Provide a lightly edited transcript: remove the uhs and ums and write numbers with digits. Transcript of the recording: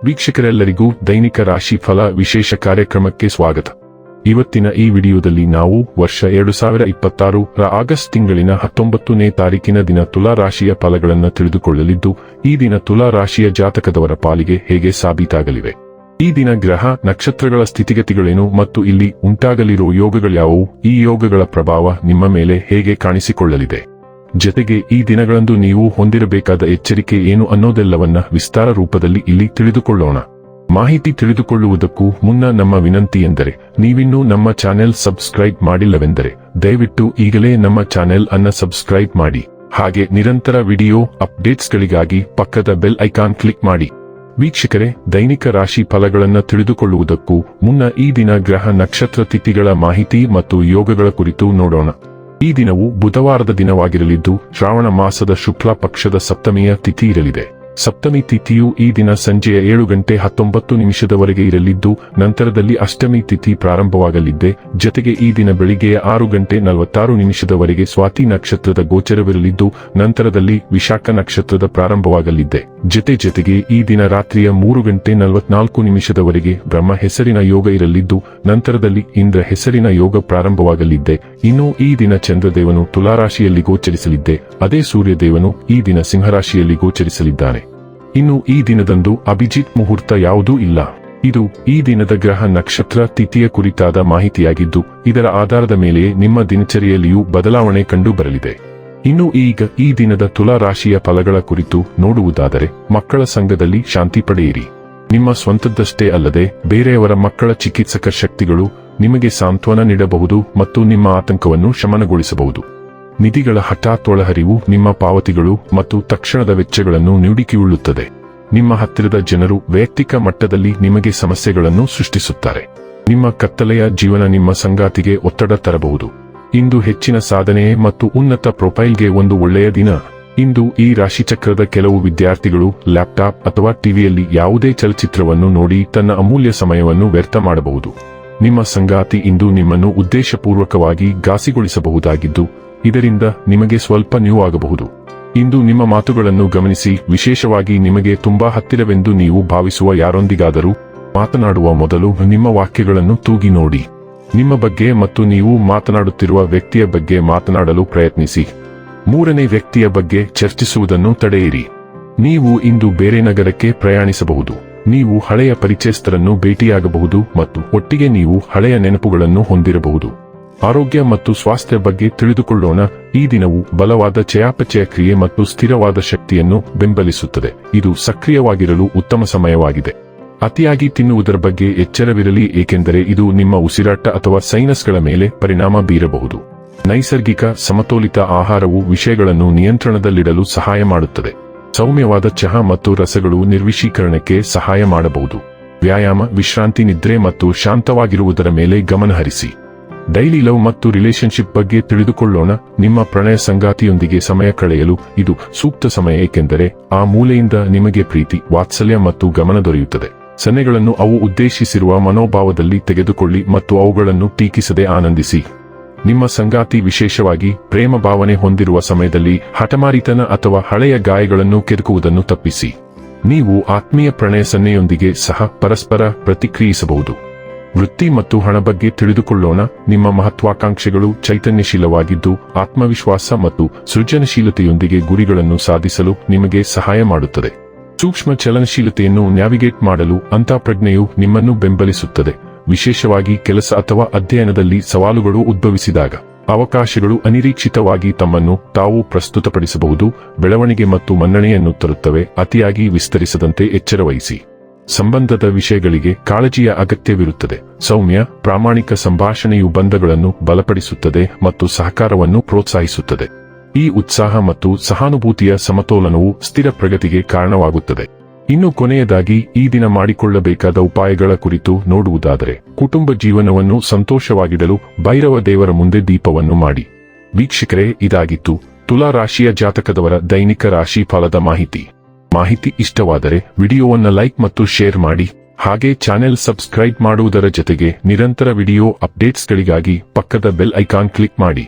ವೀಕ್ಷಕರೆಲ್ಲರಿಗೂ ದೈನಿಕ ರಾಶಿ ಫಲ ವಿಶೇಷ ಕಾರ್ಯಕ್ರಮಕ್ಕೆ ಸ್ವಾಗತ. ಇವತ್ತಿನ ಈ ವಿಡಿಯೋದಲ್ಲಿ ನಾವು ವರ್ಷ 2026 ರ ಆಗಸ್ಟ್ ತಿಂಗಳಿನ 19ನೇ ತಾರೀಕಿನ ದಿನ ತುಲಾ ರಾಶಿಯ ಫಲಗಳನ್ನು ತಿಳಿದುಕೊಳ್ಳಲಿದ್ದು, ಈ ದಿನ ತುಲಾ ರಾಶಿಯ ಜಾತಕದವರ ಪಾಲಿಗೆ ಹೇಗೆ ಸಾಬೀತಾಗಲಿವೆ, ಈ ದಿನ ಗ್ರಹ ನಕ್ಷತ್ರಗಳ ಸ್ಥಿತಿಗತಿಗಳೇನು ಮತ್ತು ಇಲ್ಲಿ ಉಂಟಾಗಲಿರುವ ಯೋಗಗಳ್ಯಾವುವು, ಈ ಯೋಗಗಳ ಪ್ರಭಾವ ನಿಮ್ಮ ಮೇಲೆ ಹೇಗೆ ಕಾಣಿಸಿಕೊಳ್ಳಲಿದೆ, ಜತೆಗೆ ಈ ದಿನಗಳಂದು ನೀವು ಹೊಂದಿರಬೇಕಾದ ಎಚ್ಚರಿಕೆ ಏನು ಅನ್ನೋದೆಲ್ಲವನ್ನ ವಿಸ್ತಾರ ರೂಪದಲ್ಲಿ ಇಲ್ಲಿ ತಿಳಿದುಕೊಳ್ಳೋಣ. ಮಾಹಿತಿ ತಿಳಿದುಕೊಳ್ಳುವುದಕ್ಕೂ ಮುನ್ನ ನಮ್ಮ ವಿನಂತಿ ಎಂದರೆ, ನೀವಿನ್ನೂ ನಮ್ಮ ಚಾನೆಲ್ ಸಬ್ಸ್ಕ್ರೈಬ್ ಮಾಡಿಲ್ಲವೆಂದರೆ ದಯವಿಟ್ಟು ಈಗಲೇ ನಮ್ಮ ಚಾನೆಲ್ ಅನ್ನ ಸಬ್ಸ್ಕ್ರೈಬ್ ಮಾಡಿ. ಹಾಗೆ ನಿರಂತರ ವಿಡಿಯೋ ಅಪ್ಡೇಟ್ಸ್ಗಳಿಗಾಗಿ ಪಕ್ಕದ ಬೆಲ್ ಐಕಾನ್ ಕ್ಲಿಕ್ ಮಾಡಿ. ವೀಕ್ಷಕರೇ, ದೈನಿಕ ರಾಶಿ ಫಲಗಳನ್ನು ತಿಳಿದುಕೊಳ್ಳುವುದಕ್ಕೂ ಮುನ್ನ ಈ ದಿನ ಗ್ರಹ ನಕ್ಷತ್ರ ತಿಥಿಗಳ ಮಾಹಿತಿ ಮತ್ತು ಯೋಗಗಳ ಕುರಿತು ನೋಡೋಣ. ಈ ದಿನವು ಬುಧವಾರದ ದಿನವಾಗಿರಲಿದ್ದು, ಶ್ರಾವಣ ಮಾಸದ ಶುಕ್ಲ ಪಕ್ಷದ ಸಪ್ತಮಿಯ ತಿಥಿ ಇರಲಿದೆ. ಸಪ್ತಮಿ ತಿಥಿಯು ಈ ದಿನ ಸಂಜೆಯ 7:19 ಇರಲಿದ್ದು, ನಂತರದಲ್ಲಿ ಅಷ್ಟಮಿ ತಿಥಿ ಪ್ರಾರಂಭವಾಗಲಿದ್ದೆ. ಜತೆಗೆ ಈ ದಿನ ಬೆಳಿಗ್ಗೆಯ 6:46 ಸ್ವಾತಿ ನಕ್ಷತ್ರದ ಗೋಚರವಿರಲಿದ್ದು, ನಂತರದಲ್ಲಿ ವಿಶಾಖ ನಕ್ಷತ್ರದ ಪ್ರಾರಂಭವಾಗಲಿದ್ದೆ. ಜತೆಗೆ ಈ ದಿನ ರಾತ್ರಿಯ 3:44 ಬ್ರಹ್ಮ ಹೆಸರಿನ ಯೋಗ ಇರಲಿದ್ದು, ನಂತರದಲ್ಲಿ ಇಂದ್ರ ಹೆಸರಿನ ಯೋಗ ಪ್ರಾರಂಭವಾಗಲಿದ್ದೆ. ಇನ್ನು ಈ ದಿನ ಚಂದ್ರದೇವನು ತುಲಾರಾಶಿಯಲ್ಲಿ ಗೋಚರಿಸಲಿದ್ದೆ. ಅದೇ ಸೂರ್ಯದೇವನು ಈ ದಿನ ಸಿಂಹರಾಶಿಯಲ್ಲಿ ಗೋಚರಿಸಲಿದ್ದಾನೆ. ಇನ್ನು ಈ ದಿನದಂದು ಅಭಿಜಿತ್ ಮುಹೂರ್ತ ಯಾವುದೂ ಇಲ್ಲ. ಇದು ಈ ದಿನದ ಗ್ರಹ ನಕ್ಷತ್ರ ತಿಥಿಯ ಕುರಿತಾದ ಮಾಹಿತಿಯಾಗಿದ್ದು, ಇದರ ಆಧಾರದ ಮೇಲೆಯೇ ನಿಮ್ಮ ದಿನಚರಿಯಲ್ಲಿಯೂ ಬದಲಾವಣೆ ಕಂಡು ಬರಲಿದೆ. ಇನ್ನು ಈಗ ಈ ದಿನದ ತುಲಾ ರಾಶಿಯ ಫಲಗಳ ಕುರಿತು ನೋಡುವುದಾದರೆ, ಮಕ್ಕಳ ಸಂಘದಲ್ಲಿ ಶಾಂತಿ ಪಡೆಯಿರಿ. ನಿಮ್ಮ ಸ್ವಂತದ್ದಷ್ಟೇ ಅಲ್ಲದೆ ಬೇರೆಯವರ ಮಕ್ಕಳ ಚಿಕಿತ್ಸಕ ಶಕ್ತಿಗಳು ನಿಮಗೆ ಸಾಂತ್ವನ ನೀಡಬಹುದು ಮತ್ತು ನಿಮ್ಮ ಆತಂಕವನ್ನು ಶಮನಗೊಳಿಸಬಹುದು. ನಿಧಿಗಳ ಹಠಾತ್ ಒಳಹರಿವು ನಿಮ್ಮ ಪಾವತಿಗಳು ಮತ್ತು ತಕ್ಷಣದ ವೆಚ್ಚಗಳನ್ನು ನೀಡಿಕೆಯುಳ್ಳುತ್ತದೆ. ನಿಮ್ಮ ಹತ್ತಿರದ ಜನರು ವೈಯಕ್ತಿಕ ಮಟ್ಟದಲ್ಲಿ ನಿಮಗೆ ಸಮಸ್ಯೆಗಳನ್ನು ಸೃಷ್ಟಿಸುತ್ತಾರೆ. ನಿಮ್ಮ ಕತ್ತಲೆಯ ಜೀವನ ನಿಮ್ಮ ಸಂಗಾತಿಗೆ ಒತ್ತಡ ತರಬಹುದು. ಇಂದು ಹೆಚ್ಚಿನ ಸಾಧನೆ ಮತ್ತು ಉನ್ನತ ಪ್ರೊಫೈಲ್ಗೆ ಒಂದು ಒಳ್ಳೆಯ ದಿನ. ಇಂದು ಈ ರಾಶಿಚಕ್ರದ ಕೆಲವು ವಿದ್ಯಾರ್ಥಿಗಳು ಲ್ಯಾಪ್ಟಾಪ್ ಅಥವಾ ಟಿವಿಯಲ್ಲಿ ಯಾವುದೇ ಚಲಚಿತ್ರವನ್ನು ನೋಡಿ ತನ್ನ ಅಮೂಲ್ಯ ಸಮಯವನ್ನು ವ್ಯರ್ಥ ಮಾಡಬಹುದು. ನಿಮ್ಮ ಸಂಗಾತಿ ಇಂದು ನಿಮ್ಮನ್ನು ಉದ್ದೇಶಪೂರ್ವಕವಾಗಿ ಘಾಸಿಗೊಳಿಸಬಹುದಾಗಿದ್ದು, ಇದರಿಂದ ನಿಮಗೆ ಸ್ವಲ್ಪ ನೋವಾಗಬಹುದು. ಇಂದು ನಿಮ್ಮ ಮಾತುಗಳನ್ನು ಗಮನಿಸಿ, ವಿಶೇಷವಾಗಿ ನಿಮಗೆ ತುಂಬಾ ಹತ್ತಿರವೆಂದು ನೀವು ಭಾವಿಸುವ ಯಾರೊಂದಿಗಾದರೂ ಮಾತನಾಡುವ ಮೊದಲು ನಿಮ್ಮ ವಾಕ್ಯಗಳನ್ನು ತೂಗಿ ನೋಡಿ. ನಿಮ್ಮ ಬಗ್ಗೆ ಮತ್ತು ನೀವು ಮಾತನಾಡುತ್ತಿರುವ ವ್ಯಕ್ತಿಯ ಬಗ್ಗೆ ಮಾತನಾಡಲು ಪ್ರಯತ್ನಿಸಿ. ಮೂರನೇ ವ್ಯಕ್ತಿಯ ಬಗ್ಗೆ ಚರ್ಚಿಸುವುದನ್ನು ತಡೆಯಿರಿ. ನೀವು ಇಂದು ಬೇರೆ ನಗರಕ್ಕೆ ಪ್ರಯಾಣಿಸಬಹುದು. ನೀವು ಹಳೆಯ ಪರಿಚಯಸ್ಥರನ್ನು ಭೇಟಿಯಾಗಬಹುದು ಮತ್ತು ಒಟ್ಟಿಗೆ ನೀವು ಹಳೆಯ ನೆನಪುಗಳನ್ನು ಹೊಂದಿರಬಹುದು. ಆರೋಗ್ಯ ಮತ್ತು ಸ್ವಾಸ್ಥ್ಯ ಬಗ್ಗೆ ತಿಳಿದುಕೊಳ್ಳೋಣ. ಈ ದಿನವು ಬಲವಾದ ಚಯಾಪಚಯ ಕ್ರಿಯೆ ಮತ್ತು ಸ್ಥಿರವಾದ ಶಕ್ತಿಯನ್ನು ಬೆಂಬಲಿಸುತ್ತದೆ. ಇದು ಸಕ್ರಿಯವಾಗಿರಲು ಉತ್ತಮ ಸಮಯವಾಗಿದೆ. ಅತಿಯಾಗಿ ತಿನ್ನುವುದರ ಬಗ್ಗೆ ಎಚ್ಚರವಿರಲಿ, ಏಕೆಂದರೆ ಇದು ನಿಮ್ಮ ಉಸಿರಾಟ ಅಥವಾ ಸೈನಸ್ಗಳ ಮೇಲೆ ಪರಿಣಾಮ ಬೀರಬಹುದು. ನೈಸರ್ಗಿಕ ಸಮತೋಲಿತ ಆಹಾರವು ವಿಷಯಗಳನ್ನು ನಿಯಂತ್ರಣದಲ್ಲಿಡಲು ಸಹಾಯ ಮಾಡುತ್ತದೆ. ಸೌಮ್ಯವಾದ ಚಹಾ ಮತ್ತು ರಸಗಳು ನಿರ್ವಿಷೀಕರಣಕ್ಕೆ ಸಹಾಯ ಮಾಡಬಹುದು. ವ್ಯಾಯಾಮ, ವಿಶ್ರಾಂತಿ, ನಿದ್ರೆ ಮತ್ತು ಶಾಂತವಾಗಿರುವುದರ ಮೇಲೆ ಗಮನಹರಿಸಿ. ಡೈಲಿ ಲವ್ ಮತ್ತು ರಿಲೇಶನ್ಶಿಪ್ ಬಗ್ಗೆ ತಿಳಿದುಕೊಳ್ಳೋಣ. ನಿಮ್ಮ ಪ್ರಣಯ ಸಂಗಾತಿಯೊಂದಿಗೆ ಸಮಯ ಕಳೆಯಲು ಇದು ಸೂಕ್ತ ಸಮಯ, ಏಕೆಂದರೆ ಆ ಮೂಲೆಯಿಂದ ನಿಮಗೆ ಪ್ರೀತಿ, ವಾತ್ಸಲ್ಯ ಮತ್ತು ಗಮನ ದೊರೆಯುತ್ತದೆ. ಸನ್ನೆಗಳನ್ನು ಅವು ಉದ್ದೇಶಿಸಿರುವ ಮನೋಭಾವದಲ್ಲಿ ತೆಗೆದುಕೊಳ್ಳಿ ಮತ್ತು ಅವುಗಳನ್ನು ಟೀಕಿಸದೆ ಆನಂದಿಸಿ. ನಿಮ್ಮ ಸಂಗಾತಿ ವಿಶೇಷವಾಗಿ ಪ್ರೇಮ ಭಾವನೆ ಹೊಂದಿರುವ ಸಮಯದಲ್ಲಿ ಹಠಮಾರಿತನ ಅಥವಾ ಹಳೆಯ ಗಾಯಗಳನ್ನು ಕೆದಕುವುದನ್ನು ತಪ್ಪಿಸಿ. ನೀವು ಆತ್ಮೀಯ ಪ್ರಣಯ ಸನ್ನೆಯೊಂದಿಗೆ ಸಹ ಪರಸ್ಪರ ಪ್ರತಿಕ್ರಿಯಿಸಬಹುದು. ವೃತ್ತಿ ಮತ್ತು ಹಣ ಬಗ್ಗೆ ತಿಳಿದುಕೊಳ್ಳೋಣ. ನಿಮ್ಮ ಮಹತ್ವಾಕಾಂಕ್ಷೆಗಳು ಚೈತನ್ಯಶೀಲವಾಗಿದ್ದು, ಆತ್ಮವಿಶ್ವಾಸ ಮತ್ತು ಸೃಜನಶೀಲತೆಯೊಂದಿಗೆ ಗುರಿಗಳನ್ನು ಸಾಧಿಸಲು ನಿಮಗೆ ಸಹಾಯ ಮಾಡುತ್ತದೆ. ಸೂಕ್ಷ್ಮ ಚಲನಶೀಲತೆಯನ್ನು ನ್ಯಾವಿಗೇಟ್ ಮಾಡಲು ಅಂತಃಪ್ರಜ್ಞೆಯು ನಿಮ್ಮನ್ನು ಬೆಂಬಲಿಸುತ್ತದೆ. ವಿಶೇಷವಾಗಿ ಕೆಲಸ ಅಥವಾ ಅಧ್ಯಯನದಲ್ಲಿ ಸವಾಲುಗಳು ಉದ್ಭವಿಸಿದಾಗ ಅವಕಾಶಗಳು ಅನಿರೀಕ್ಷಿತವಾಗಿ ತಮ್ಮನ್ನು ತಾವು ಪ್ರಸ್ತುತಪಡಿಸಬಹುದು. ಬೆಳವಣಿಗೆ ಮತ್ತು ಮನ್ನಣೆಯನ್ನು ತರುತ್ತವೆ. ಅತಿಯಾಗಿ ವಿಸ್ತರಿಸದಂತೆ ಎಚ್ಚರವಹಿಸಿ. ಸಂಬಂಧದ ವಿಷಯಗಳಿಗೆ ಕಾಳಜಿಯ ಅಗತ್ಯವಿರುತ್ತದೆ. ಸೌಮ್ಯ, ಪ್ರಾಮಾಣಿಕ ಸಂಭಾಷಣೆಯು ಬಂಧಗಳನ್ನು ಬಲಪಡಿಸುತ್ತದೆ ಮತ್ತು ಸಹಕಾರವನ್ನು ಪ್ರೋತ್ಸಾಹಿಸುತ್ತದೆ. ಈ ಉತ್ಸಾಹ ಮತ್ತು ಸಹಾನುಭೂತಿಯ ಸಮತೋಲನವು ಸ್ಥಿರ ಪ್ರಗತಿಗೆ ಕಾರಣವಾಗುತ್ತದೆ. ಇನ್ನು ಕೊನೆಯದಾಗಿ ಈ ದಿನ ಮಾಡಿಕೊಳ್ಳಬೇಕಾದ ಉಪಾಯಗಳ ಕುರಿತು ನೋಡುವುದಾದರೆ, ಕುಟುಂಬ ಜೀವನವನ್ನು ಸಂತೋಷವಾಗಿಡಲು ಭೈರವ ದೇವರ ಮುಂದೆ ದೀಪವನ್ನು ಮಾಡಿ. ವೀಕ್ಷಕರೇ, ಇದಾಗಿತ್ತು ತುಲಾ ರಾಶಿಯ ಜಾತಕದವರ ದೈನಿಕ ರಾಶಿ ಫಲದ ಮಾಹಿತಿ ಇಷ್ಟವಾದರೆ ವಿಡಿಯೋವನ್ನು ಲೈಕ್ ಮತ್ತು ಶೇರ್ ಮಾಡಿ. ಹಾಗೆ ಚಾನೆಲ್ ಸಬ್ಸ್ಕ್ರೈಬ್ ಮಾಡುವುದರ ಜೊತೆಗೆ ನಿರಂತರ ವಿಡಿಯೋ ಅಪ್ಡೇಟ್ಸ್ಗಳಿಗಾಗಿ ಪಕ್ಕದ ಬೆಲ್ ಐಕಾನ್ ಕ್ಲಿಕ್ ಮಾಡಿ.